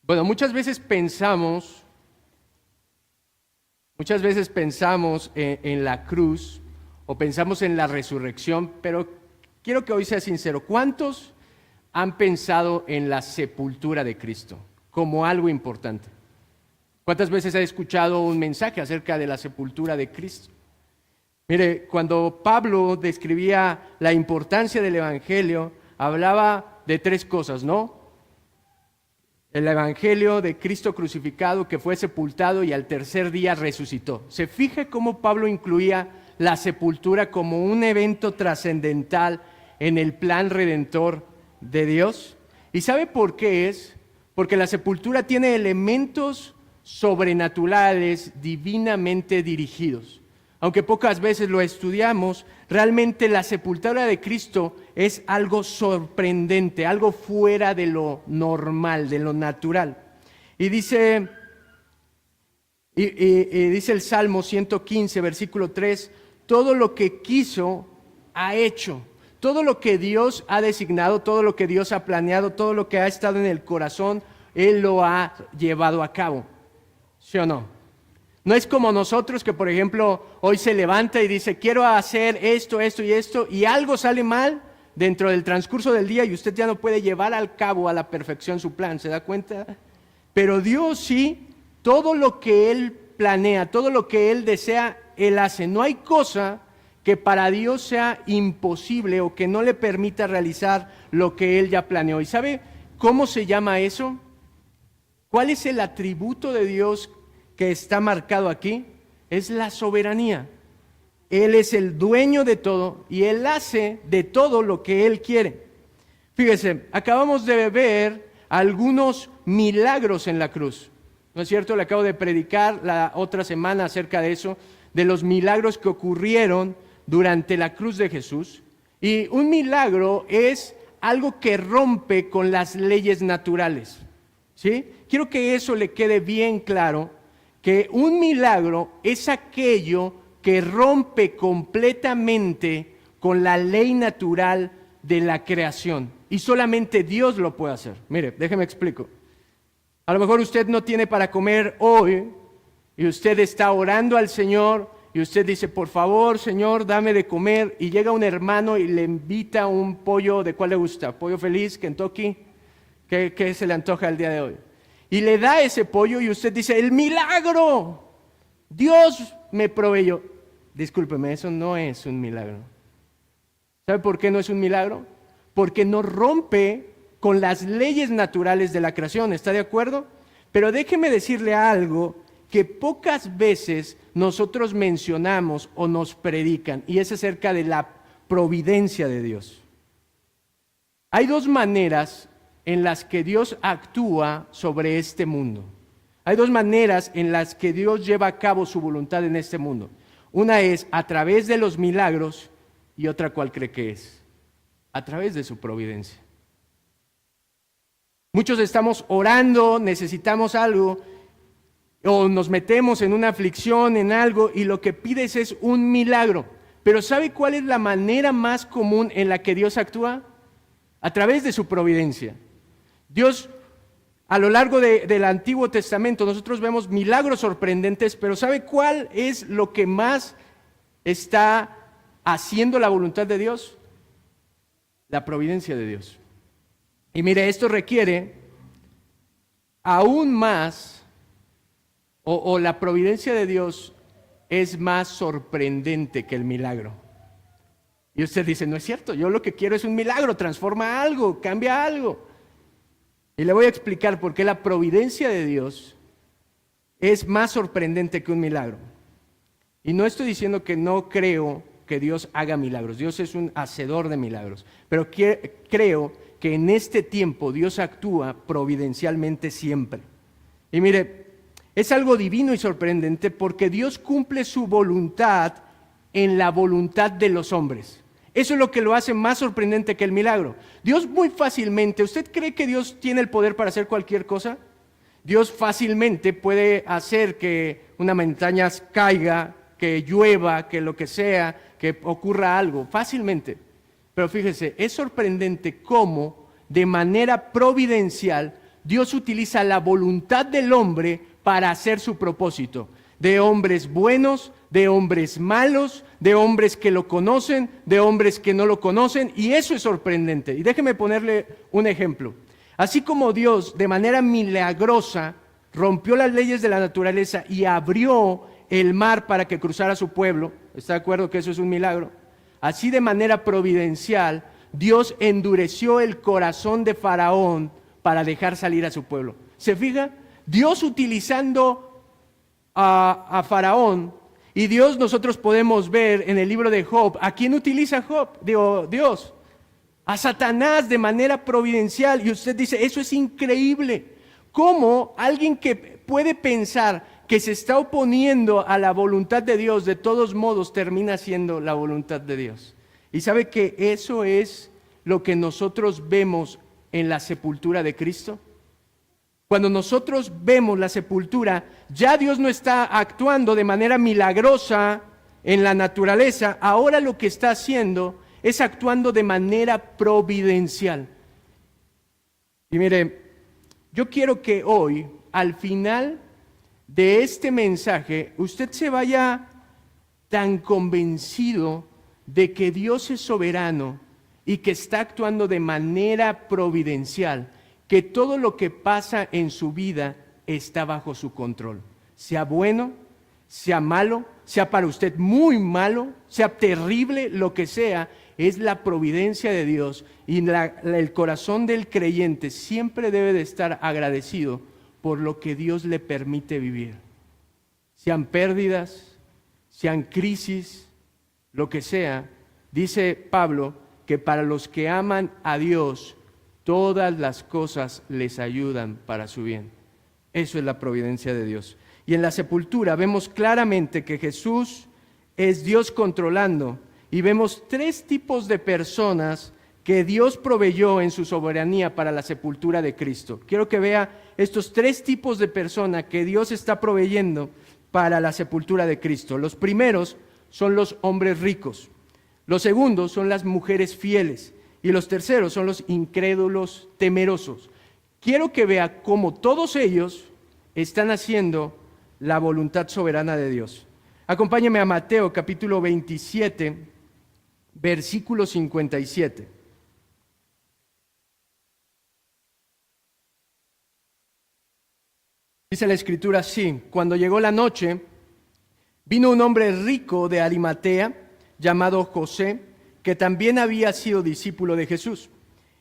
Bueno, muchas veces pensamos en la cruz o pensamos en la resurrección, pero quiero que hoy sea sincero. ¿Cuántos han pensado en la sepultura de Cristo como algo importante? ¿Cuántas veces ha escuchado un mensaje acerca de la sepultura de Cristo? Mire, cuando Pablo describía la importancia del Evangelio, hablaba de tres cosas, ¿no? El Evangelio de Cristo crucificado, que fue sepultado y al tercer día resucitó. ¿Se fija cómo Pablo incluía la sepultura como un evento trascendental en el plan redentor de Dios? ¿Y sabe por qué es? Porque la sepultura tiene elementos sobrenaturales divinamente dirigidos. Aunque pocas veces lo estudiamos, realmente la sepultura de Cristo es algo sorprendente, algo fuera de lo normal, de lo natural. Y dice el Salmo 115, versículo 3, todo lo que quiso ha hecho. Todo lo que Dios ha designado, todo lo que Dios ha planeado, todo lo que ha estado en el corazón, Él lo ha llevado a cabo. ¿Sí o no? No es como nosotros que, por ejemplo, hoy se levanta y dice, quiero hacer esto, esto y esto, y algo sale mal dentro del transcurso del día y usted ya no puede llevar al cabo a la perfección su plan, ¿se da cuenta? Pero Dios sí, todo lo que Él planea, todo lo que Él desea, Él hace. No hay cosa que para Dios sea imposible o que no le permita realizar lo que Él ya planeó. ¿Y sabe cómo se llama eso? ¿Cuál es el atributo de Dios que está marcado aquí? Es la soberanía. Él es el dueño de todo y Él hace de todo lo que Él quiere. Fíjese, acabamos de ver algunos milagros en la cruz, ¿no es cierto? Le acabo de predicar la otra semana acerca de eso, de los milagros que ocurrieron durante la cruz de Jesús. Y un milagro es algo que rompe con las leyes naturales, ¿sí? Quiero que eso le quede bien claro, que un milagro es aquello que rompe completamente con la ley natural de la creación. Y solamente Dios lo puede hacer. Mire, déjeme explico. A lo mejor usted no tiene para comer hoy y usted está orando al Señor y usted dice, por favor, Señor, dame de comer. Y llega un hermano y le invita un pollo, ¿de cuál le gusta? ¿Pollo feliz, Kentucky? ¿Qué se le antoja el día de hoy? Y le da ese pollo y usted dice, ¡el milagro! Dios me proveyó. Discúlpeme, eso no es un milagro. ¿Sabe por qué no es un milagro? Porque no rompe con las leyes naturales de la creación, ¿está de acuerdo? Pero déjeme decirle algo que pocas veces nosotros mencionamos o nos predican, y es acerca de la providencia de Dios. Hay dos maneras en las que Dios actúa sobre este mundo. Hay dos maneras en las que Dios lleva a cabo su voluntad en este mundo. Una es a través de los milagros y otra, ¿cuál cree que es? A través de su providencia. Muchos estamos orando, necesitamos algo, o nos metemos en una aflicción, en algo, y lo que pides es un milagro. Pero ¿sabe cuál es la manera más común en la que Dios actúa? A través de su providencia. Dios, a lo largo del Antiguo Testamento, nosotros vemos milagros sorprendentes, pero ¿sabe cuál es lo que más está haciendo la voluntad de Dios? La providencia de Dios. Y mire, esto requiere aún más, o la providencia de Dios es más sorprendente que el milagro. Y usted dice, no es cierto, yo lo que quiero es un milagro, transforma algo, cambia algo. Y le voy a explicar por qué la providencia de Dios es más sorprendente que un milagro. Y no estoy diciendo que no creo que Dios haga milagros. Dios es un hacedor de milagros. Pero creo que en este tiempo Dios actúa providencialmente siempre. Y mire, es algo divino y sorprendente porque Dios cumple su voluntad en la voluntad de los hombres. Eso es lo que lo hace más sorprendente que el milagro. Dios muy fácilmente, ¿usted cree que Dios tiene el poder para hacer cualquier cosa? Dios fácilmente puede hacer que una montaña caiga, que llueva, que lo que sea, que ocurra algo, fácilmente. Pero fíjese, es sorprendente cómo de manera providencial Dios utiliza la voluntad del hombre para hacer su propósito. De hombres buenos, de hombres malos, de hombres que lo conocen, de hombres que no lo conocen, y eso es sorprendente. Y déjeme ponerle un ejemplo. Así como Dios de manera milagrosa rompió las leyes de la naturaleza y abrió el mar para que cruzara su pueblo, ¿está de acuerdo que eso es un milagro? Así de manera providencial, Dios endureció el corazón de Faraón para dejar salir a su pueblo. ¿Se fija? Dios utilizando a Faraón, y Dios, nosotros podemos ver en el libro de Job, ¿a quién utiliza Job? Dios. A Satanás de manera providencial. Y usted dice, eso es increíble. ¿Cómo alguien que puede pensar que se está oponiendo a la voluntad de Dios, de todos modos termina siendo la voluntad de Dios? Y sabe que eso es lo que nosotros vemos en la sepultura de Cristo. Cuando nosotros vemos la sepultura, ya Dios no está actuando de manera milagrosa en la naturaleza. Ahora lo que está haciendo es actuando de manera providencial. Y mire, yo quiero que hoy, al final de este mensaje, usted se vaya tan convencido de que Dios es soberano y que está actuando de manera providencial, que todo lo que pasa en su vida está bajo su control. Sea bueno, sea malo, sea para usted muy malo, sea terrible, lo que sea, es la providencia de Dios, y el corazón del creyente siempre debe de estar agradecido por lo que Dios le permite vivir. Sean pérdidas, sean crisis, lo que sea, dice Pablo que para los que aman a Dios, todas las cosas les ayudan para su bien. Eso es la providencia de Dios. Y en la sepultura vemos claramente que Jesús es Dios controlando, y vemos tres tipos de personas que Dios proveyó en su soberanía para la sepultura de Cristo. Quiero que vea estos tres tipos de personas que Dios está proveyendo para la sepultura de Cristo. Los primeros son los hombres ricos, los segundos son las mujeres fieles, y los terceros son los incrédulos temerosos. Quiero que vea cómo todos ellos están haciendo la voluntad soberana de Dios. Acompáñeme a Mateo capítulo 27, versículo 57. Dice la Escritura así: cuando llegó la noche, vino un hombre rico de Arimatea, llamado José, que también había sido discípulo de Jesús.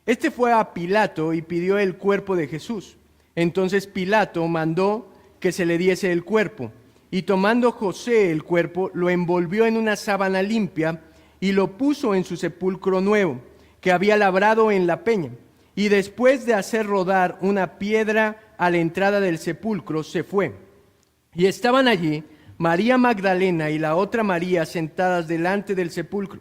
Este fue a Pilato y pidió el cuerpo de Jesús. Entonces Pilato mandó que se le diese el cuerpo, y tomando José el cuerpo, lo envolvió en una sábana limpia y lo puso en su sepulcro nuevo, que había labrado en la peña. Y después de hacer rodar una piedra a la entrada del sepulcro, se fue. Y estaban allí María Magdalena y la otra María sentadas delante del sepulcro.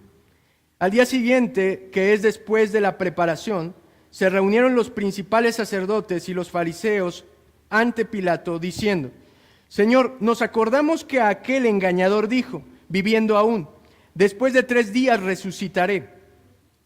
Al día siguiente, que es después de la preparación, se reunieron los principales sacerdotes y los fariseos ante Pilato, diciendo: Señor, nos acordamos que aquel engañador dijo, viviendo aún: después de 3 días resucitaré.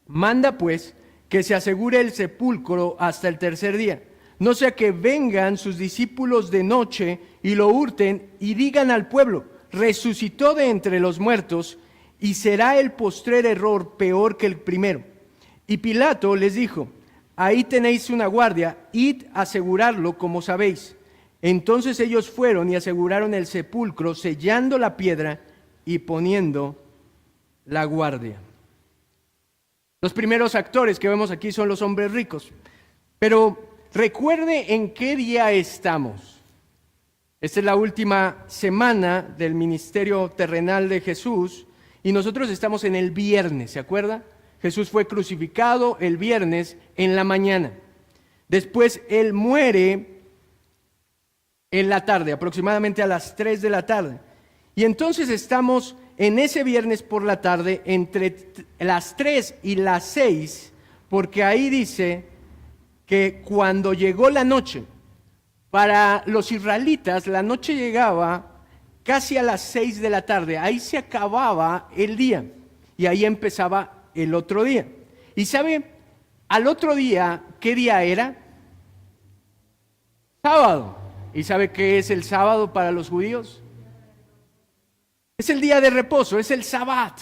Manda pues que se asegure el sepulcro hasta el tercer día, no sea que vengan sus discípulos de noche y lo hurten y digan al pueblo: resucitó de entre los muertos, y será el postrer error peor que el primero. Y Pilato les dijo: ahí tenéis una guardia, id a asegurarlo como sabéis. Entonces ellos fueron y aseguraron el sepulcro, sellando la piedra y poniendo la guardia. Los primeros actores que vemos aquí son los hombres ricos. Pero recuerde en qué día estamos. Esta es la última semana del ministerio terrenal de Jesús y nosotros estamos en el viernes, ¿se acuerda? Jesús fue crucificado el viernes en la mañana. Después Él muere en la tarde, aproximadamente a las 3 de la tarde. Y entonces estamos en ese viernes por la tarde entre las 3 y las 6, porque ahí dice que cuando llegó la noche, para los israelitas la noche llegaba casi a las 6 de la tarde, ahí se acababa el día y ahí empezaba el otro día. ¿Y sabe al otro día qué día era? sábado. ¿Y sabe qué es el sábado para los judíos? Es el día de reposo, es el Sabbat.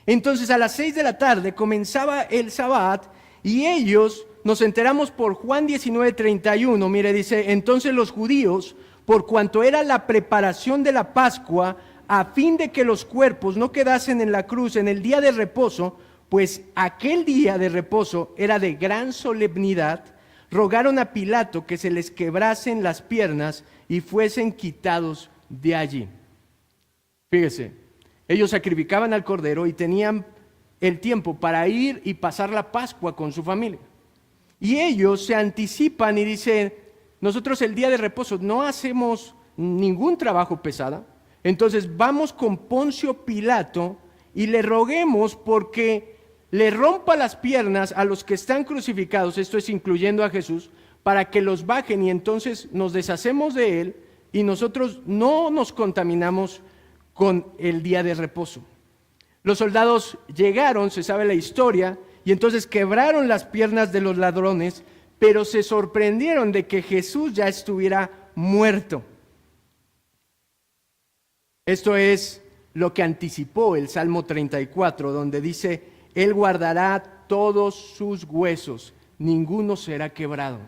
Entonces a las 6 de la tarde comenzaba el Sabbat y ellos, nos enteramos por Juan 19:31, mire, dice, entonces los judíos, por cuanto era la preparación de la Pascua, a fin de que los cuerpos no quedasen en la cruz en el día de reposo, pues aquel día de reposo era de gran solemnidad, rogaron a Pilato que se les quebrasen las piernas y fuesen quitados de allí. Fíjese, ellos sacrificaban al cordero y tenían el tiempo para ir y pasar la Pascua con su familia. Y ellos se anticipan y dicen, nosotros el día de reposo no hacemos ningún trabajo pesado, entonces vamos con Poncio Pilato y le roguemos porque le rompa las piernas a los que están crucificados, esto es incluyendo a Jesús, para que los bajen y entonces nos deshacemos de él y nosotros no nos contaminamos con el día de reposo. Los soldados llegaron, se sabe la historia, y entonces quebraron las piernas de los ladrones, pero se sorprendieron de que Jesús ya estuviera muerto. Esto es lo que anticipó el Salmo 34, donde dice, Él guardará todos sus huesos, ninguno será quebrado.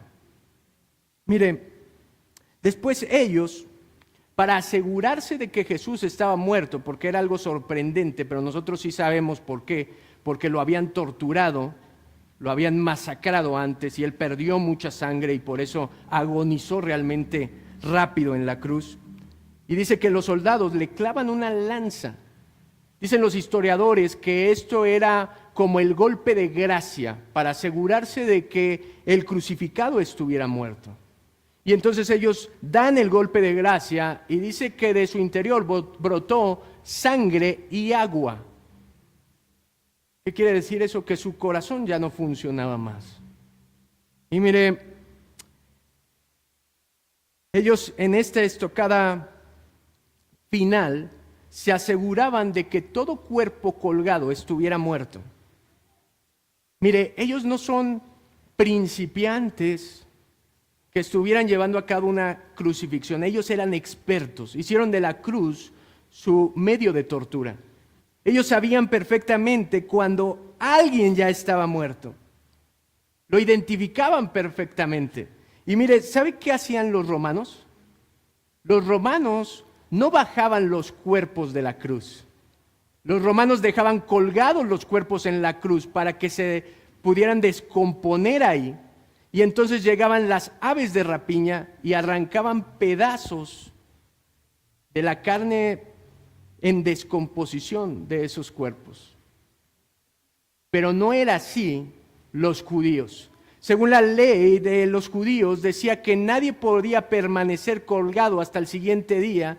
Mire, después ellos, para asegurarse de que Jesús estaba muerto, porque era algo sorprendente, pero nosotros sí sabemos por qué, porque lo habían torturado, lo habían masacrado antes y él perdió mucha sangre y por eso agonizó realmente rápido en la cruz. Y dice que los soldados le clavan una lanza. Dicen los historiadores que esto era como el golpe de gracia para asegurarse de que el crucificado estuviera muerto. Y entonces ellos dan el golpe de gracia y dice que de su interior brotó sangre y agua. ¿Qué quiere decir eso? Que su corazón ya no funcionaba más. Y mire, ellos en esta estocada final se aseguraban de que todo cuerpo colgado estuviera muerto. Mire, ellos no son principiantes que estuvieran llevando a cabo una crucifixión. Ellos eran expertos, hicieron de la cruz su medio de tortura. Ellos sabían perfectamente cuando alguien ya estaba muerto. Lo identificaban perfectamente. Y mire, ¿sabe qué hacían los romanos? Los romanos no bajaban los cuerpos de la cruz. Los romanos dejaban colgados los cuerpos en la cruz para que se pudieran descomponer ahí. Y entonces llegaban las aves de rapiña y arrancaban pedazos de la carne en descomposición de esos cuerpos. Pero no era así los judíos. Según la ley de los judíos decía que nadie podía permanecer colgado hasta el siguiente día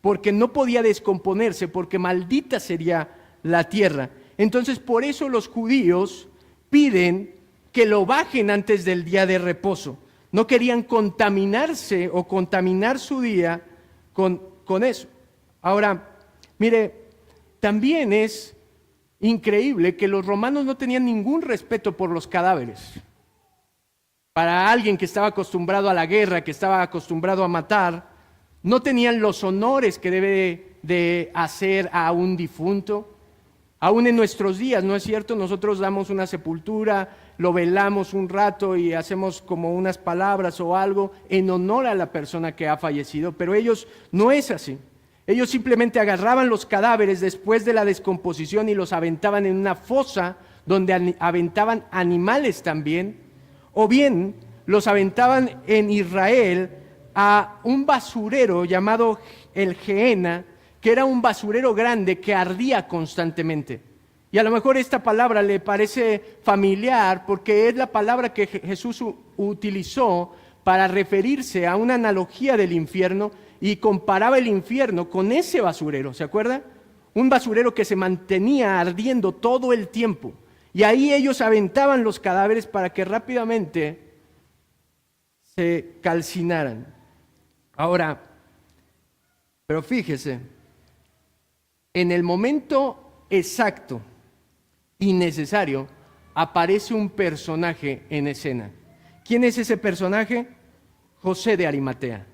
porque no podía descomponerse, porque maldita sería la tierra. Entonces por eso los judíos piden que lo bajen antes del día de reposo. No querían contaminarse o contaminar su día con eso. Ahora, mire, también es increíble que los romanos no tenían ningún respeto por los cadáveres. Para alguien que estaba acostumbrado a la guerra, que estaba acostumbrado a matar, no tenían los honores que debe de hacer a un difunto. Aún en nuestros días, ¿no es cierto? Nosotros damos una sepultura, lo velamos un rato y hacemos como unas palabras o algo en honor a la persona que ha fallecido, pero ellos no es así. Ellos simplemente agarraban los cadáveres después de la descomposición y los aventaban en una fosa donde aventaban animales también, o bien los aventaban en Israel a un basurero llamado el Gehenna, que era un basurero grande que ardía constantemente. Y a lo mejor esta palabra le parece familiar porque es la palabra que Jesús utilizó para referirse a una analogía del infierno y comparaba el infierno con ese basurero, ¿se acuerda? Un basurero que se mantenía ardiendo todo el tiempo. Y ahí ellos aventaban los cadáveres para que rápidamente se calcinaran. Ahora, pero fíjese, en el momento exacto y necesario aparece un personaje en escena. ¿Quién es ese personaje? José de Arimatea.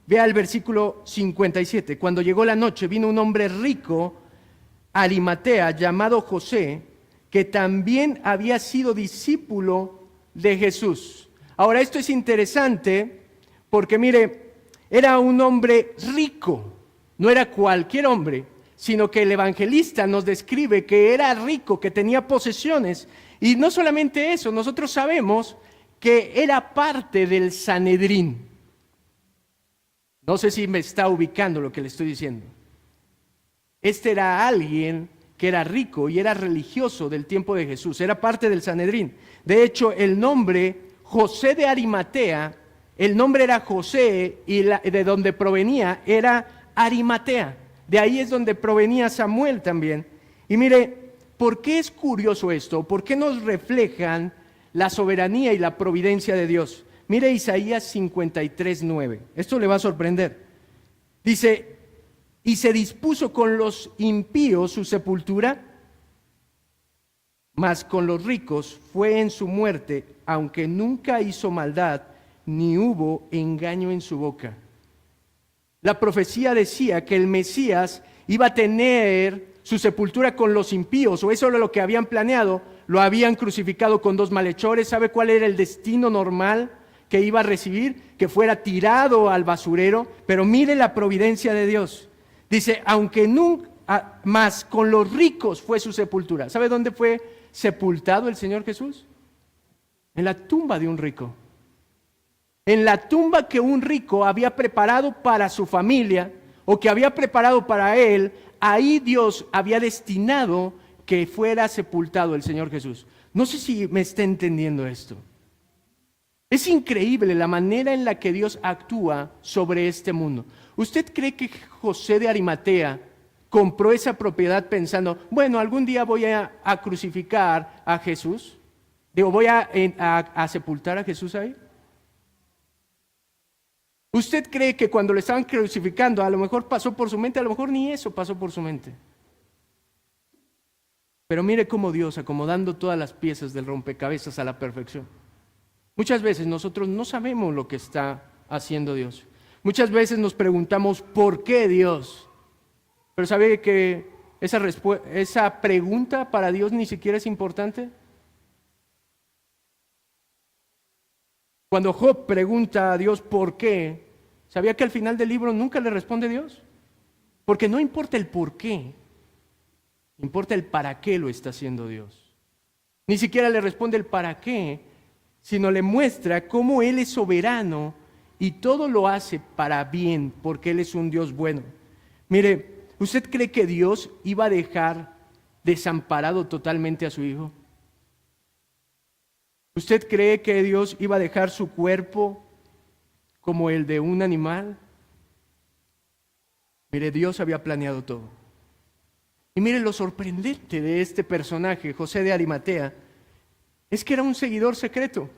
Vea el versículo 57. Cuando llegó la noche, vino un hombre rico, Arimatea, llamado José, que también había sido discípulo de Jesús. Ahora, esto es interesante porque, mire, era un hombre rico, no era cualquier hombre, sino que el evangelista nos describe que era rico, que tenía posesiones. Y no solamente eso, nosotros sabemos que era parte del Sanedrín. No sé si me está ubicando lo que le estoy diciendo. Este era alguien que era rico y era religioso del tiempo de Jesús, era parte del Sanedrín. De hecho, el nombre José de Arimatea, el nombre era José y de donde provenía era Arimatea. De ahí es donde provenía Samuel también. Y mire, ¿por qué es curioso esto? ¿Por qué nos reflejan la soberanía y la providencia de Dios? Mire Isaías 53:9. Esto le va a sorprender. Dice: y se dispuso con los impíos su sepultura, mas con los ricos fue en su muerte, aunque nunca hizo maldad, ni hubo engaño en su boca. La profecía decía que el Mesías iba a tener su sepultura con los impíos, o eso era lo que habían planeado. Lo habían crucificado con 2 malhechores. ¿Sabe cuál era el destino normal que iba a recibir? Que fuera tirado al basurero. Pero mire la providencia de Dios. Dice, aunque nunca más con los ricos fue su sepultura. ¿Sabe dónde fue sepultado el Señor Jesús? En la tumba de un rico. En la tumba que un rico había preparado para su familia, o que había preparado para él, ahí Dios había destinado que fuera sepultado el Señor Jesús. No sé si me está entendiendo esto. Es increíble la manera en la que Dios actúa sobre este mundo. ¿Usted cree que José de Arimatea compró esa propiedad pensando, bueno, algún día voy a crucificar a Jesús? Voy a sepultar a Jesús ahí. ¿Usted cree que cuando le estaban crucificando a lo mejor pasó por su mente? A lo mejor ni eso pasó por su mente. Pero mire cómo Dios, acomodando todas las piezas del rompecabezas a la perfección. Muchas veces nosotros no sabemos lo que está haciendo Dios. Muchas veces nos preguntamos, ¿por qué Dios? Pero ¿sabe que esa pregunta para Dios ni siquiera es importante? Cuando Job pregunta a Dios por qué, ¿sabía que al final del libro nunca le responde Dios? Porque no importa el por qué, importa el para qué lo está haciendo Dios. Ni siquiera le responde el para qué, sino le muestra cómo Él es soberano y todo lo hace para bien, porque Él es un Dios bueno. Mire, ¿usted cree que Dios iba a dejar desamparado totalmente a su hijo? ¿Usted cree que Dios iba a dejar su cuerpo como el de un animal? Mire, Dios había planeado todo. Y mire, lo sorprendente de este personaje, José de Arimatea, es que era un seguidor secreto.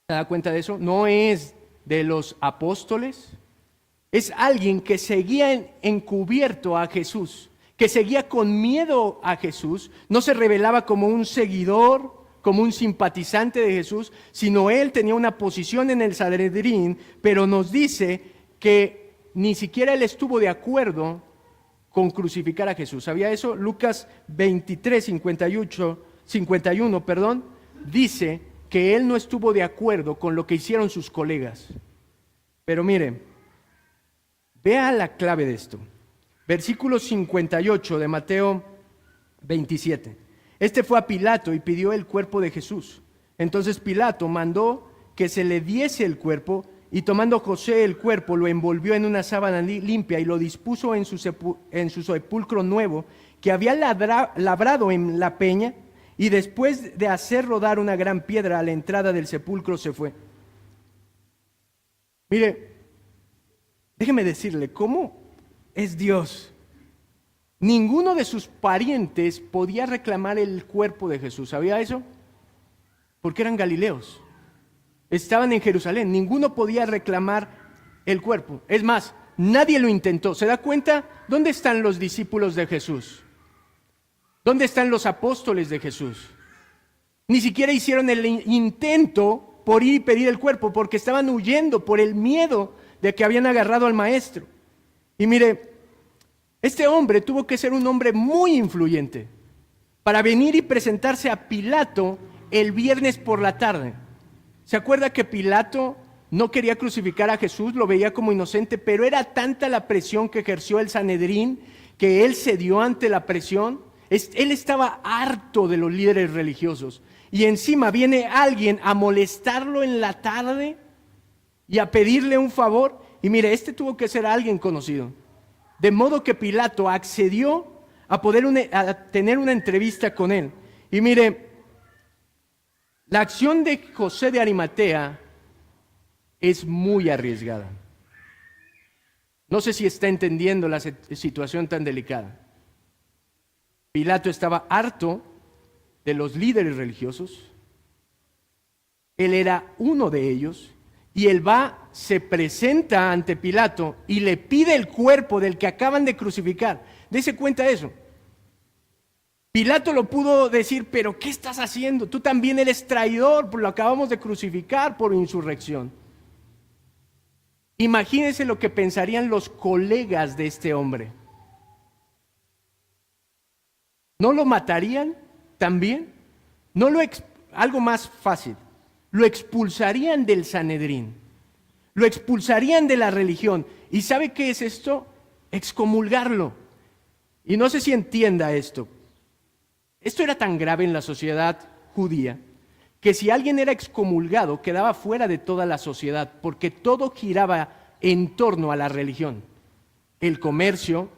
¿Se da cuenta de eso? No es de los apóstoles, es alguien que seguía encubierto a Jesús, que seguía con miedo a Jesús, no se revelaba como un seguidor, como un simpatizante de Jesús, sino él tenía una posición en el Sanedrín, pero nos dice que ni siquiera él estuvo de acuerdo con crucificar a Jesús. ¿Sabía eso? Lucas 23, 51, dice que él no estuvo de acuerdo con lo que hicieron sus colegas. Pero mire, vea la clave de esto. Versículo 58 de Mateo 27. Este fue a Pilato y pidió el cuerpo de Jesús. Entonces Pilato mandó que se le diese el cuerpo, y tomando José el cuerpo, lo envolvió en una sábana limpia y lo dispuso en su sepulcro nuevo, que había labrado en la peña, y después de hacer rodar una gran piedra a la entrada del sepulcro se fue. Mire, déjeme decirle, ¿cómo es Dios? Ninguno de sus parientes podía reclamar el cuerpo de Jesús. ¿Sabía eso? Porque eran galileos. Estaban en Jerusalén. Ninguno podía reclamar el cuerpo. Es más, nadie lo intentó. ¿Se da cuenta? ¿Dónde están los discípulos de Jesús? ¿Dónde están los apóstoles de Jesús? Ni siquiera hicieron el intento por ir y pedir el cuerpo, porque estaban huyendo por el miedo de que habían agarrado al maestro. Y mire, este hombre tuvo que ser un hombre muy influyente para venir y presentarse a Pilato el viernes por la tarde. ¿Se acuerda que Pilato no quería crucificar a Jesús? Lo veía como inocente, pero era tanta la presión que ejerció el Sanedrín que él cedió ante la presión. Él estaba harto de los líderes religiosos. Y encima viene alguien a molestarlo en la tarde y a pedirle un favor. Y mire, tuvo que ser alguien conocido. De modo que Pilato accedió a tener una entrevista con él. Y mire, la acción de José de Arimatea es muy arriesgada. No sé si está entendiendo la situación tan delicada. Pilato estaba harto de los líderes religiosos. Él era uno de ellos. Y él se presenta ante Pilato y le pide el cuerpo del que acaban de crucificar. Dese cuenta de eso. Pilato lo pudo decir, pero ¿qué estás haciendo? Tú también eres traidor, lo acabamos de crucificar por insurrección. Imagínense lo que pensarían los colegas de este hombre. ¿No lo matarían también? Algo más fácil. Lo expulsarían del Sanedrín. Lo expulsarían de la religión. ¿Y sabe qué es esto? Excomulgarlo. Y no sé si entienda esto. Esto era tan grave en la sociedad judía que si alguien era excomulgado quedaba fuera de toda la sociedad, porque todo giraba en torno a la religión. El comercio,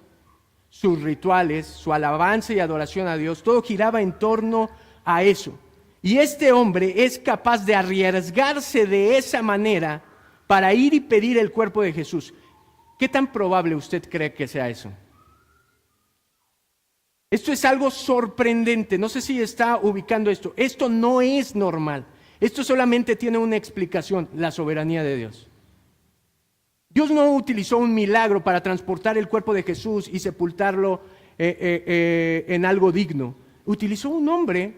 sus rituales, su alabanza y adoración a Dios, todo giraba en torno a eso. Y este hombre es capaz de arriesgarse de esa manera para ir y pedir el cuerpo de Jesús. ¿Qué tan probable usted cree que sea eso? Esto es algo sorprendente. No sé si está ubicando esto. Esto no es normal. Esto solamente tiene una explicación: la soberanía de Dios. Dios no utilizó un milagro para transportar el cuerpo de Jesús y sepultarlo en algo digno. Utilizó un hombre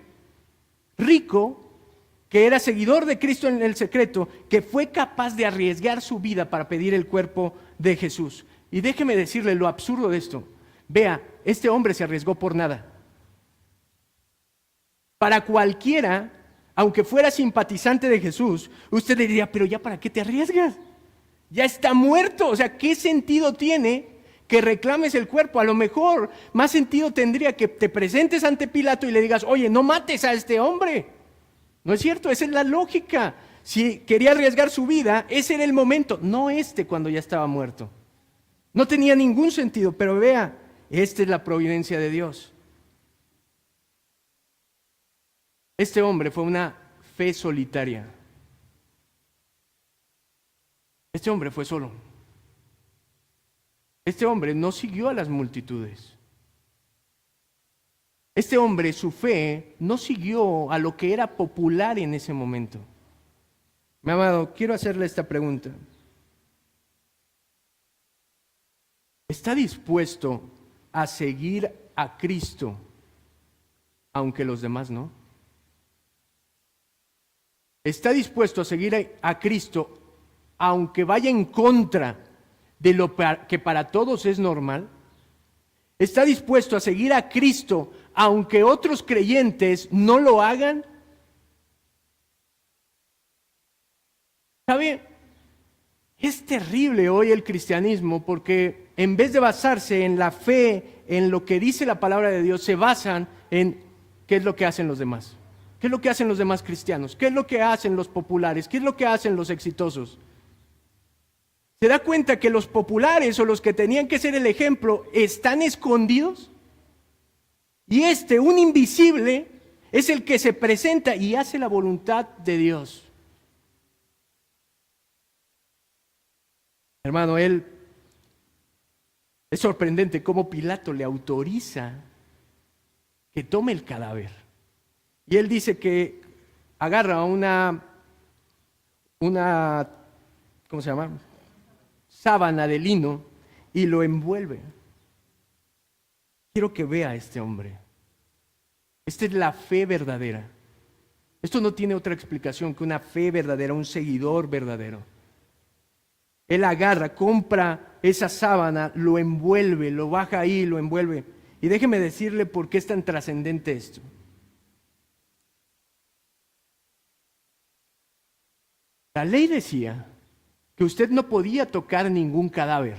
rico, que era seguidor de Cristo en el secreto, que fue capaz de arriesgar su vida para pedir el cuerpo de Jesús. Y déjeme decirle lo absurdo de esto. Vea, este hombre se arriesgó por nada. Para cualquiera, aunque fuera simpatizante de Jesús, usted le diría, pero ya ¿para qué te arriesgas? Ya está muerto. O sea, ¿qué sentido tiene que reclames el cuerpo? A lo mejor más sentido tendría que te presentes ante Pilato y le digas, oye, no mates a este hombre. ¿No es cierto? Esa es la lógica. Si quería arriesgar su vida, ese era el momento, no cuando ya estaba muerto. No tenía ningún sentido, pero vea, esta es la providencia de Dios. Este hombre fue una fe solitaria. Este hombre fue solo. Este hombre no siguió a las multitudes. Este hombre, su fe, no siguió a lo que era popular en ese momento. Mi amado, quiero hacerle esta pregunta. ¿Está dispuesto a seguir a Cristo, aunque los demás no? ¿Está dispuesto a seguir a Cristo, aunque vaya en contra de lo que para todos es normal? ¿Está dispuesto a seguir a Cristo, aunque otros creyentes no lo hagan? ¿Sabe? Es terrible hoy el cristianismo, porque en vez de basarse en la fe, en lo que dice la palabra de Dios, se basan en qué es lo que hacen los demás. ¿Qué es lo que hacen los demás cristianos? ¿Qué es lo que hacen los populares? ¿Qué es lo que hacen los exitosos? ¿Se da cuenta que los populares o los que tenían que ser el ejemplo están escondidos? Y un invisible, es el que se presenta y hace la voluntad de Dios. Hermano, es sorprendente cómo Pilato le autoriza que tome el cadáver. Y él dice que agarra una ¿cómo se llama? Sábana de lino y lo envuelve. Quiero que vea a este hombre. Esta es la fe verdadera. Esto no tiene otra explicación que una fe verdadera, un seguidor verdadero. Él agarra, compra esa sábana, lo envuelve, lo baja ahí, lo envuelve. Y déjeme decirle por qué es tan trascendente esto. La ley decía que usted no podía tocar ningún cadáver,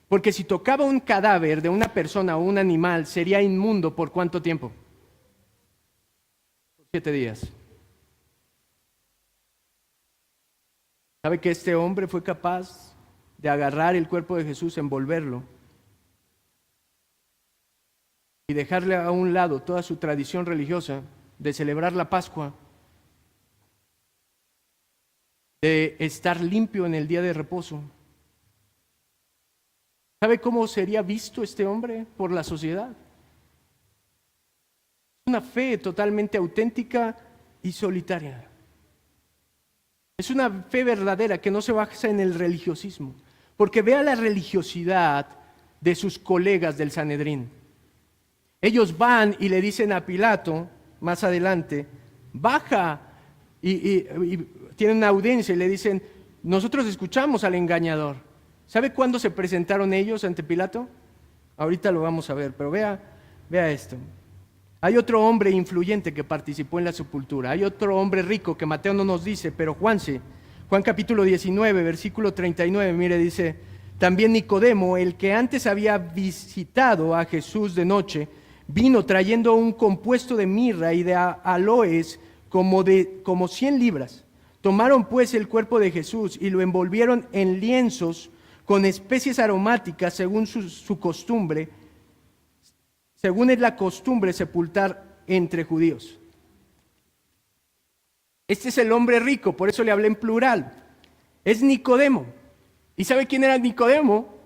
porque si tocaba un cadáver de una persona o un animal, sería inmundo ¿por cuánto tiempo? Por 7 días. ¿Sabe que este hombre fue capaz de agarrar el cuerpo de Jesús, envolverlo y dejarle a un lado toda su tradición religiosa de celebrar la Pascua, de estar limpio en el día de reposo? ¿Sabe cómo sería visto este hombre por la sociedad? Una fe totalmente auténtica y solitaria. Es una fe verdadera que no se basa en el religiosismo, porque vea la religiosidad de sus colegas del Sanedrín. Ellos van y le dicen a Pilato, más adelante, baja, y tienen una audiencia y le dicen, nosotros escuchamos al engañador. ¿Sabe cuándo se presentaron ellos ante Pilato? Ahorita lo vamos a ver, pero vea esto. Hay otro hombre influyente que participó en la sepultura. Hay otro hombre rico que Mateo no nos dice, pero Juan sí. Juan capítulo 19, versículo 39, mire, dice, también Nicodemo, el que antes había visitado a Jesús de noche, vino trayendo un compuesto de mirra y de aloes como 100 libras. Tomaron pues el cuerpo de Jesús y lo envolvieron en lienzos con especies aromáticas según su costumbre, según es la costumbre sepultar entre judíos. Este es el hombre rico, por eso le hablé en plural. Es Nicodemo. ¿Y sabe quién era Nicodemo?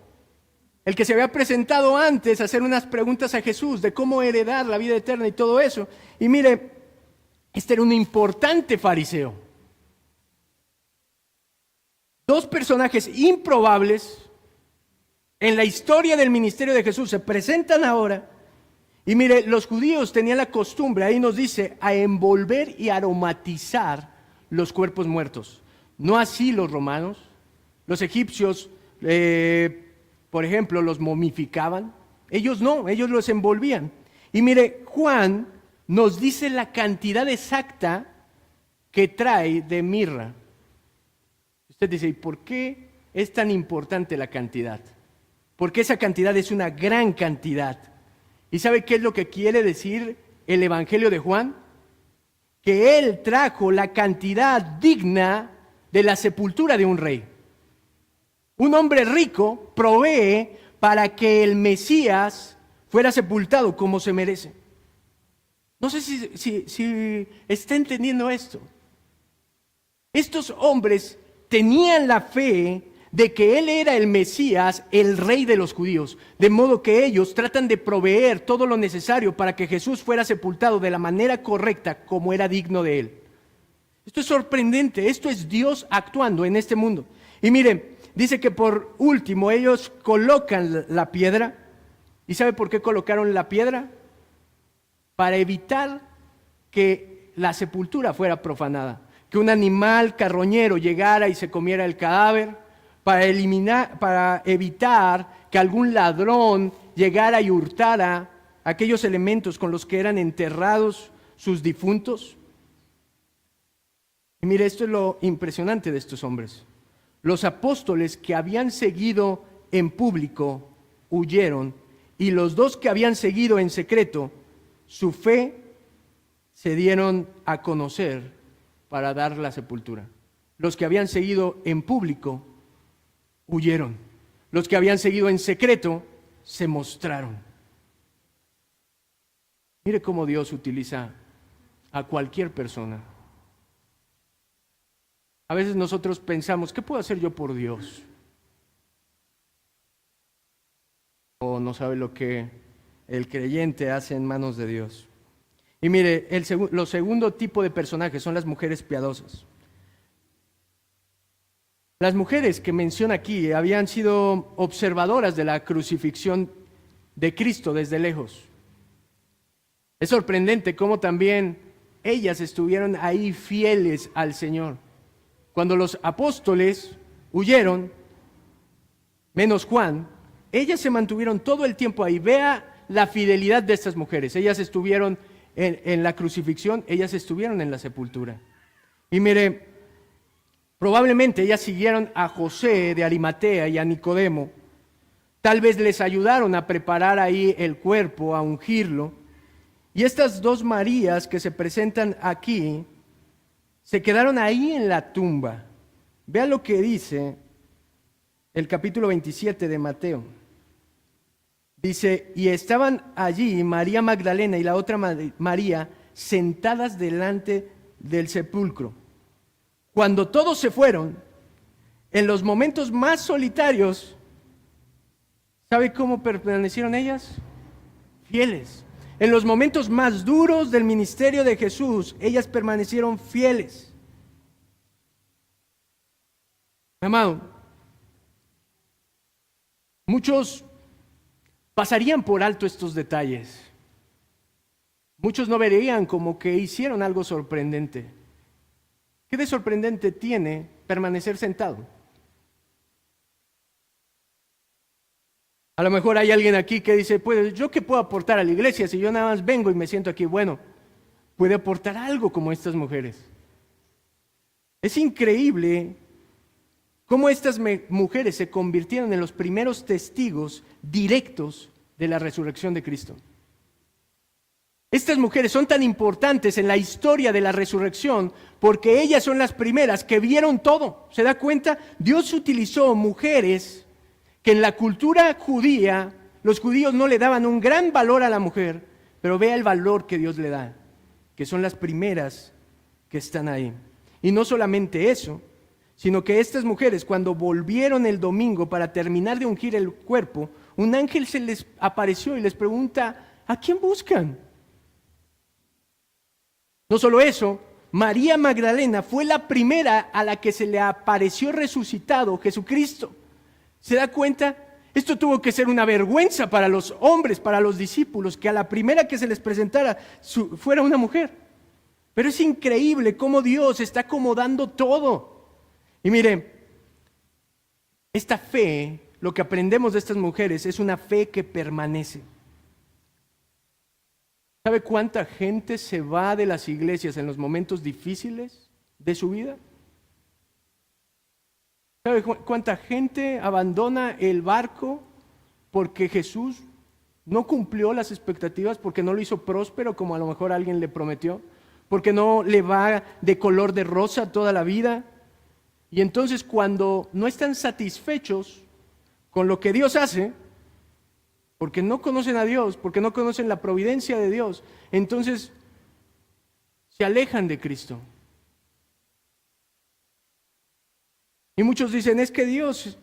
El que se había presentado antes a hacer unas preguntas a Jesús de cómo heredar la vida eterna y todo eso. Y mire, este era un importante fariseo. Dos personajes improbables en la historia del ministerio de Jesús se presentan ahora. Y mire, los judíos tenían la costumbre, ahí nos dice, a envolver y aromatizar los cuerpos muertos. No así los romanos. Los egipcios, por ejemplo, los momificaban. Ellos no, ellos los envolvían. Y mire, Juan nos dice la cantidad exacta que trae de mirra. Usted dice, ¿y por qué es tan importante la cantidad? Porque esa cantidad es una gran cantidad. ¿Y sabe qué es lo que quiere decir el Evangelio de Juan? Que él trajo la cantidad digna de la sepultura de un rey. Un hombre rico provee para que el Mesías fuera sepultado como se merece. No sé si está entendiendo esto. Estos hombres tenían la fe de que él era el Mesías, el rey de los judíos, de modo que ellos tratan de proveer todo lo necesario para que Jesús fuera sepultado de la manera correcta como era digno de él. Esto es sorprendente, esto es Dios actuando en este mundo. Y miren, dice que por último ellos colocan la piedra. ¿Y sabe por qué colocaron la piedra? Para evitar que la sepultura fuera profanada, que un animal carroñero llegara y se comiera el cadáver, para evitar que algún ladrón llegara y hurtara aquellos elementos con los que eran enterrados sus difuntos. Y mire, esto es lo impresionante de estos hombres. Los apóstoles que habían seguido en público huyeron, y los dos que habían seguido en secreto, su fe se dieron a conocer para dar la sepultura. Los que habían seguido en público huyeron. Los que habían seguido en secreto se mostraron. Mire cómo Dios utiliza a cualquier persona. A veces nosotros pensamos, ¿qué puedo hacer yo por Dios? O no sabe lo que el creyente hace en manos de Dios. Y mire, los segundo tipo de personajes son las mujeres piadosas. Las mujeres que menciona aquí habían sido observadoras de la crucifixión de Cristo desde lejos. Es sorprendente cómo también ellas estuvieron ahí fieles al Señor. Cuando los apóstoles huyeron, menos Juan, ellas se mantuvieron todo el tiempo ahí. Vea la fidelidad de estas mujeres. Ellas estuvieron en la crucifixión, ellas estuvieron en la sepultura. Y mire, probablemente ellas siguieron a José de Arimatea y a Nicodemo. Tal vez les ayudaron a preparar ahí el cuerpo, a ungirlo. Y estas dos Marías que se presentan aquí, se quedaron ahí en la tumba. Vea lo que dice el capítulo 27 de Mateo. Dice, y estaban allí María Magdalena y la otra María sentadas delante del sepulcro. Cuando todos se fueron, en los momentos más solitarios, ¿sabe cómo permanecieron ellas? Fieles. En los momentos más duros del ministerio de Jesús, ellas permanecieron fieles. Amado, muchos pasarían por alto estos detalles. Muchos no verían como que hicieron algo sorprendente. ¿Qué de sorprendente tiene permanecer sentado? A lo mejor hay alguien aquí que dice, pues, ¿yo qué puedo aportar a la iglesia si yo nada más vengo y me siento aquí? Bueno, puede aportar algo como estas mujeres. Es increíble cómo estas mujeres se convirtieron en los primeros testigos directos de la resurrección de Cristo. Estas mujeres son tan importantes en la historia de la resurrección porque ellas son las primeras que vieron todo. ¿Se da cuenta? Dios utilizó mujeres que en la cultura judía, los judíos no le daban un gran valor a la mujer, pero vea el valor que Dios le da, que son las primeras que están ahí. Y no solamente eso, sino que estas mujeres, cuando volvieron el domingo para terminar de ungir el cuerpo, un ángel se les apareció y les pregunta, ¿a quién buscan? No solo eso, María Magdalena fue la primera a la que se le apareció resucitado Jesucristo. ¿Se da cuenta? Esto tuvo que ser una vergüenza para los hombres, para los discípulos, que a la primera que se les presentara fuera una mujer. Pero es increíble cómo Dios está acomodando todo. Y mire, esta fe, lo que aprendemos de estas mujeres, es una fe que permanece. ¿Sabe cuánta gente se va de las iglesias en los momentos difíciles de su vida? ¿Sabe cuánta gente abandona el barco porque Jesús no cumplió las expectativas, porque no lo hizo próspero como a lo mejor alguien le prometió, porque no le va de color de rosa toda la vida? Y entonces cuando no están satisfechos con lo que Dios hace, porque no conocen a Dios, porque no conocen la providencia de Dios, entonces se alejan de Cristo. Y muchos dicen, es que Dios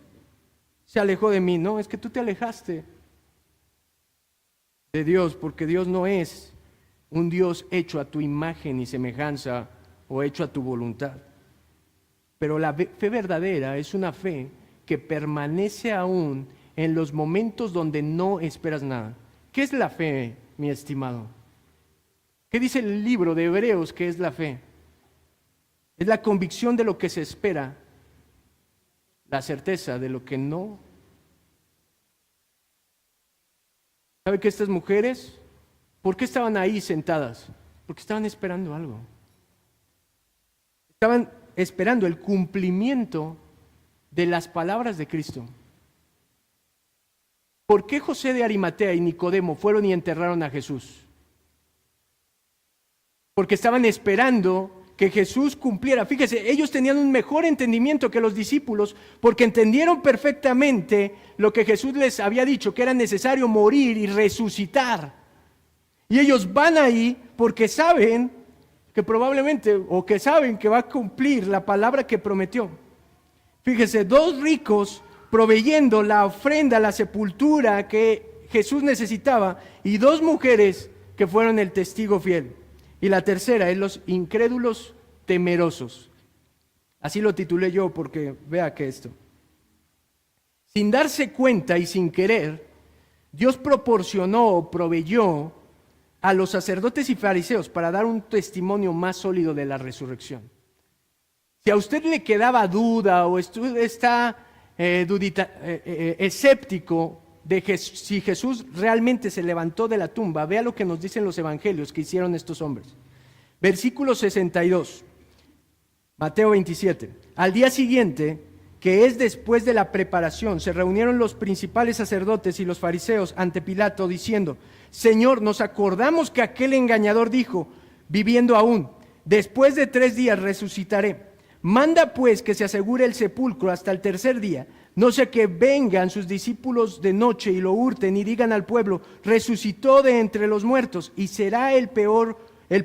se alejó de mí. No, es que tú te alejaste de Dios, porque Dios no es un Dios hecho a tu imagen y semejanza o hecho a tu voluntad. Pero la fe verdadera es una fe que permanece aún en los momentos donde no esperas nada. ¿Qué es la fe, mi estimado? ¿Qué dice el libro de Hebreos que es la fe? Es la convicción de lo que se espera, la certeza de lo que no. ¿Sabe que estas mujeres, por qué estaban ahí sentadas? Porque estaban esperando algo. Estaban esperando el cumplimiento de las palabras de Cristo. ¿Por qué José de Arimatea y Nicodemo fueron y enterraron a Jesús? Porque estaban esperando que Jesús cumpliera. Fíjese, ellos tenían un mejor entendimiento que los discípulos porque entendieron perfectamente lo que Jesús les había dicho, que era necesario morir y resucitar. Y ellos van ahí porque saben que probablemente, o que saben que va a cumplir la palabra que prometió. Fíjese, dos ricos proveyendo la ofrenda, la sepultura que Jesús necesitaba, y dos mujeres que fueron el testigo fiel. Y la tercera es los incrédulos temerosos. Así lo titulé yo porque vea que esto. Sin darse cuenta y sin querer, Dios proporcionó o proveyó a los sacerdotes y fariseos para dar un testimonio más sólido de la resurrección. Si a usted le quedaba duda o está escéptico de si Jesús realmente se levantó de la tumba, vea lo que nos dicen los evangelios que hicieron estos hombres. Versículo 62, Mateo 27. Al día siguiente, que es después de la preparación, se reunieron los principales sacerdotes y los fariseos ante Pilato diciendo: Señor, nos acordamos que aquel engañador dijo, viviendo aún, después de 3 días resucitaré. Manda pues que se asegure el sepulcro hasta el tercer día, no sea que vengan sus discípulos de noche y lo hurten y digan al pueblo: resucitó de entre los muertos, y será el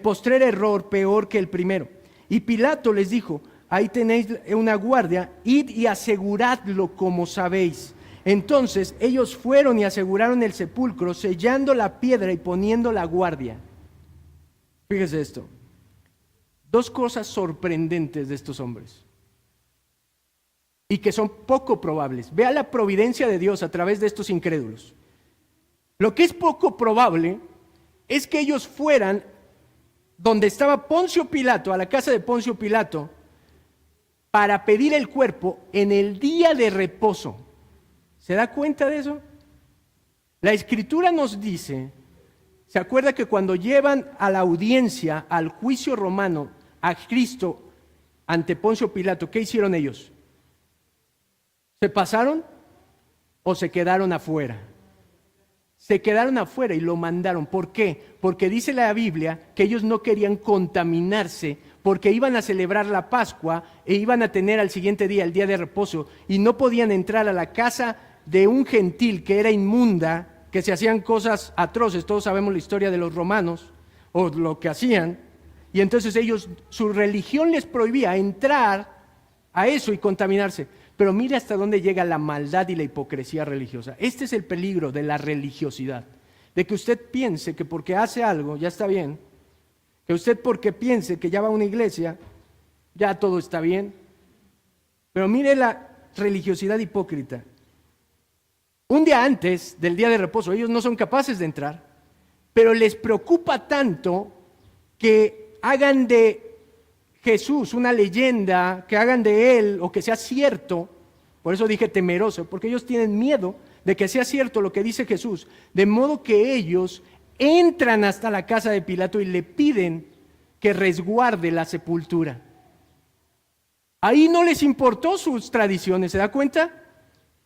postrer error peor que el primero. Y Pilato les dijo: ahí tenéis una guardia, id y aseguradlo como sabéis. Entonces ellos fueron y aseguraron el sepulcro, sellando la piedra y poniendo la guardia. Fíjese esto. 2 cosas sorprendentes de estos hombres y que son poco probables. Vea la providencia de Dios a través de estos incrédulos. Lo que es poco probable es que ellos fueran donde estaba Poncio Pilato, a la casa de Poncio Pilato, para pedir el cuerpo en el día de reposo. ¿Se da cuenta de eso? La Escritura nos dice, ¿se acuerda que cuando llevan a la audiencia, al juicio romano, a Cristo ante Poncio Pilato, qué hicieron ellos? ¿Se pasaron o se quedaron afuera? Se quedaron afuera y lo mandaron. ¿Por qué? Porque dice la Biblia que ellos no querían contaminarse, porque iban a celebrar la Pascua e iban a tener al siguiente día, el día de reposo, y no podían entrar a la casa de un gentil que era inmunda, que se hacían cosas atroces. Todos sabemos la historia de los romanos, o lo que hacían, y entonces ellos, su religión les prohibía entrar a eso y contaminarse. Pero mire hasta dónde llega la maldad y la hipocresía religiosa. Este es el peligro de la religiosidad, de que usted piense que porque hace algo ya está bien, que usted porque piense que ya va a una iglesia, ya todo está bien. Pero mire la religiosidad hipócrita. Un día antes del día de reposo, ellos no son capaces de entrar, pero les preocupa tanto que hagan de Jesús una leyenda, que hagan de él o que sea cierto. Por eso dije temeroso, porque ellos tienen miedo de que sea cierto lo que dice Jesús, de modo que ellos entran hasta la casa de Pilato y le piden que resguarde la sepultura. Ahí no les importó sus tradiciones, ¿se da cuenta?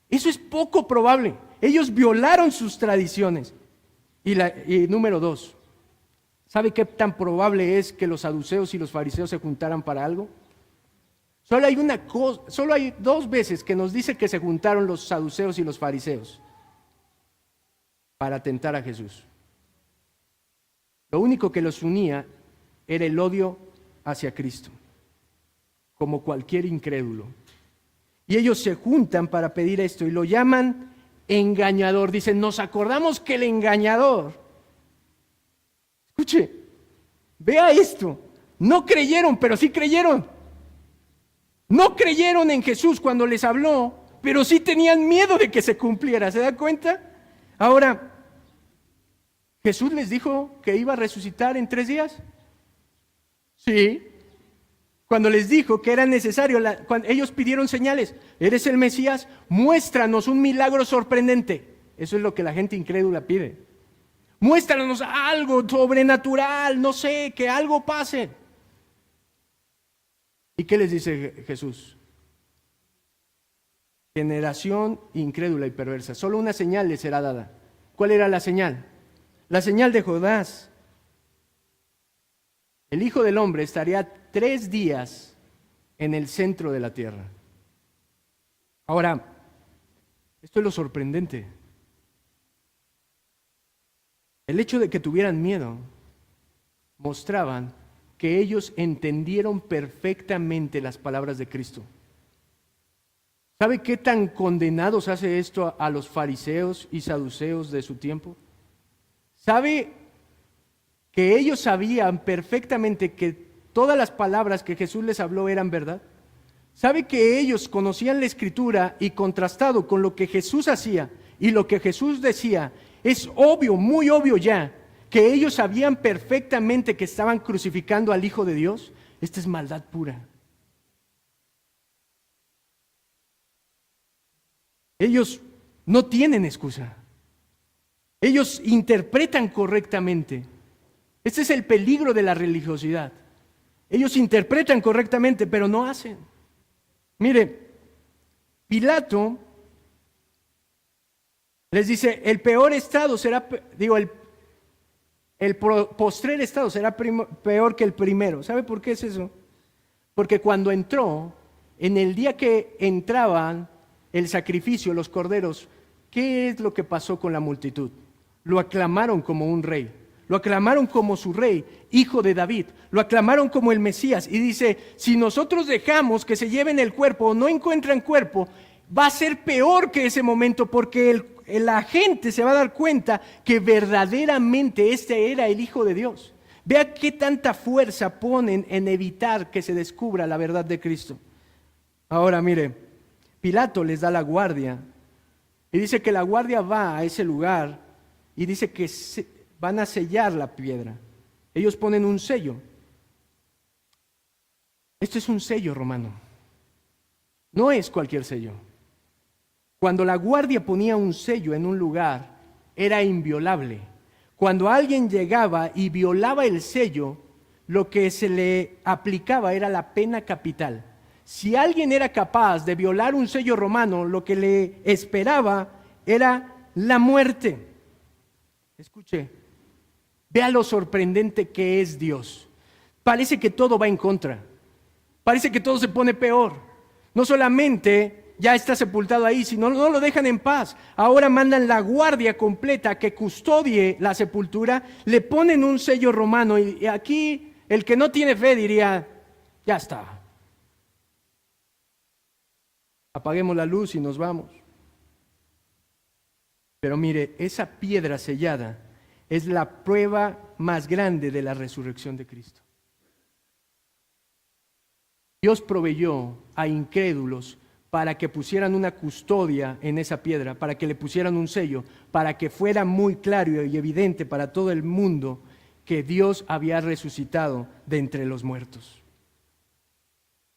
Eso es poco probable. Ellos violaron sus tradiciones. Y número 2, ¿sabe qué tan probable es que los saduceos y los fariseos se juntaran para algo? Solo hay 2 veces que nos dice que se juntaron los saduceos y los fariseos para tentar a Jesús. Lo único que los unía era el odio hacia Cristo, como cualquier incrédulo. Y ellos se juntan para pedir esto y lo llaman engañador. Dicen: nos acordamos que el engañador. Escuche, vea esto. No creyeron, pero sí creyeron. No creyeron en Jesús cuando les habló, pero sí tenían miedo de que se cumpliera. ¿Se da cuenta? Ahora, ¿Jesús les dijo que iba a resucitar en 3 días? Sí. Cuando les dijo que era necesario, cuando ellos pidieron señales: ¿eres el Mesías? Muéstranos un milagro sorprendente. Eso es lo que la gente incrédula pide. Muéstranos algo sobrenatural, no sé, que algo pase. ¿Y qué les dice Jesús? Generación incrédula y perversa. Solo una señal les será dada. ¿Cuál era la señal? La señal de Jonás. El Hijo del Hombre estaría 3 días en el centro de la tierra. Ahora, esto es lo sorprendente. El hecho de que tuvieran miedo mostraban que ellos entendieron perfectamente las palabras de Cristo. ¿Sabe qué tan condenados hace esto a los fariseos y saduceos de su tiempo? ¿Sabe que ellos sabían perfectamente que todas las palabras que Jesús les habló eran verdad? ¿Sabe que ellos conocían la Escritura y contrastado con lo que Jesús hacía y lo que Jesús decía? Es obvio, muy obvio ya, que ellos sabían perfectamente que estaban crucificando al Hijo de Dios, esta es maldad pura. Ellos no tienen excusa. Ellos interpretan correctamente. Este es el peligro de la religiosidad. Ellos interpretan correctamente, pero no hacen. Mire, Pilato les dice, el peor estado será, el postrer estado será peor que el primero. ¿Sabe por qué es eso? Porque cuando entró, en el día que entraban el sacrificio, los corderos, ¿qué es lo que pasó con la multitud? Lo aclamaron como un rey, lo aclamaron como su rey, hijo de David, lo aclamaron como el Mesías. Y dice, si nosotros dejamos que se lleven el cuerpo o no encuentran cuerpo, va a ser peor que ese momento, porque la gente se va a dar cuenta que verdaderamente este era el Hijo de Dios. Vea qué tanta fuerza ponen en evitar que se descubra la verdad de Cristo. Ahora mire, Pilato les da la guardia y dice que la guardia va a ese lugar y dice que van a sellar la piedra. Ellos ponen un sello. Esto es un sello romano. No es cualquier sello. Cuando la guardia ponía un sello en un lugar, era inviolable. Cuando alguien llegaba y violaba el sello, lo que se le aplicaba era la pena capital. Si alguien era capaz de violar un sello romano, lo que le esperaba era la muerte. Escuche, vea lo sorprendente que es Dios. Parece que todo va en contra. Parece que todo se pone peor. No solamente ya está sepultado ahí, sino no lo dejan en paz. Ahora mandan la guardia completa que custodie la sepultura, le ponen un sello romano y aquí el que no tiene fe diría, ya está. Apaguemos la luz y nos vamos. Pero mire, esa piedra sellada es la prueba más grande de la resurrección de Cristo. Dios proveyó a incrédulos para que pusieran una custodia en esa piedra, para que le pusieran un sello, para que fuera muy claro y evidente para todo el mundo que Dios había resucitado de entre los muertos.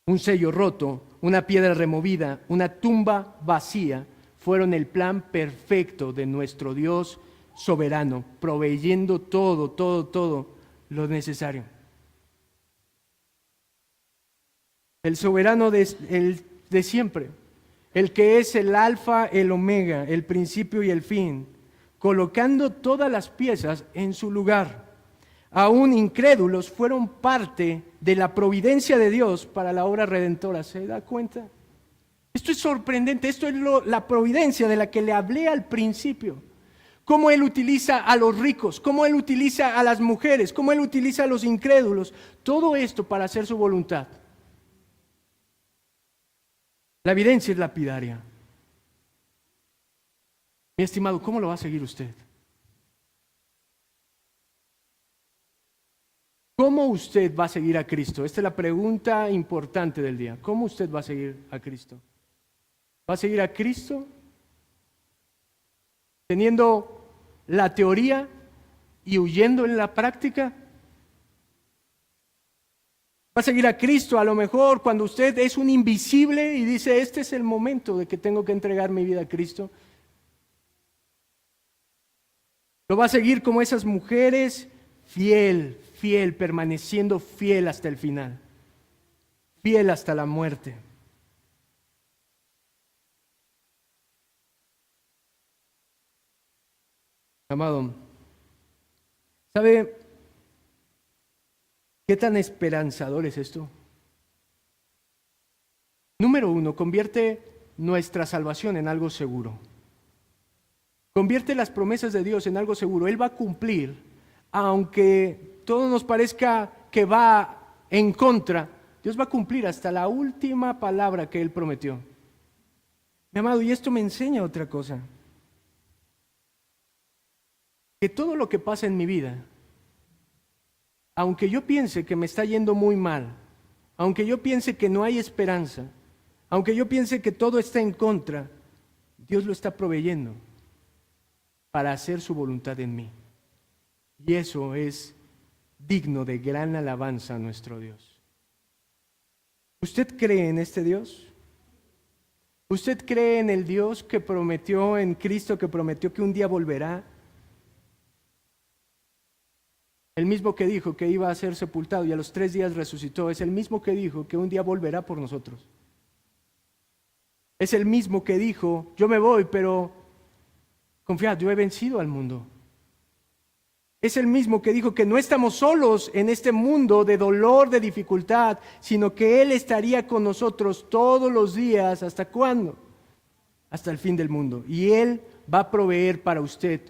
Un sello roto, una piedra removida, una tumba vacía, fueron el plan perfecto de nuestro Dios soberano, proveyendo todo lo necesario. El soberano de siempre, el que es el alfa, el omega, el principio y el fin, colocando todas las piezas en su lugar. Aún incrédulos fueron parte de la providencia de Dios para la obra redentora. ¿Se da cuenta? Esto es sorprendente, esto es la providencia de la que le hablé al principio. Cómo Él utiliza a los ricos, cómo Él utiliza a las mujeres, cómo Él utiliza a los incrédulos. Todo esto para hacer su voluntad. La evidencia es lapidaria. Mi estimado, ¿cómo lo va a seguir usted? ¿Cómo usted va a seguir a Cristo? Esta es la pregunta importante del día. ¿Cómo usted va a seguir a Cristo? ¿Va a seguir a Cristo teniendo la teoría y huyendo en la práctica? Va a seguir a Cristo a lo mejor cuando usted es un invisible y dice, este es el momento de que tengo que entregar mi vida a Cristo. Lo va a seguir como esas mujeres, fiel, permaneciendo fiel hasta el final, fiel hasta la muerte. Amado, ¿sabe qué tan esperanzador es esto? Número uno, convierte nuestra salvación en algo seguro. Convierte las promesas de Dios en algo seguro. Él va a cumplir, aunque todo nos parezca que va en contra. Dios va a cumplir hasta la última palabra que Él prometió. Mi amado, y esto me enseña otra cosa. Que todo lo que pasa en mi vida, aunque yo piense que me está yendo muy mal, aunque yo piense que no hay esperanza, aunque yo piense que todo está en contra, Dios lo está proveyendo para hacer su voluntad en mí. Y eso es digno de gran alabanza a nuestro Dios. ¿Usted cree en este Dios? ¿Usted cree en el Dios que prometió, en Cristo que prometió que un día volverá? El mismo que dijo que iba a ser sepultado y a los 3 días resucitó, es el mismo que dijo que un día volverá por nosotros. Es el mismo que dijo, yo me voy, pero confiad, yo he vencido al mundo. Es el mismo que dijo que no estamos solos en este mundo de dolor, de dificultad, sino que Él estaría con nosotros todos los días. ¿Hasta cuándo? Hasta el fin del mundo. Y Él va a proveer para usted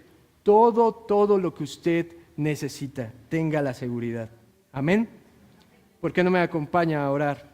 todo lo que usted necesita. Tenga la seguridad. Amén. ¿Por qué no me acompaña a orar?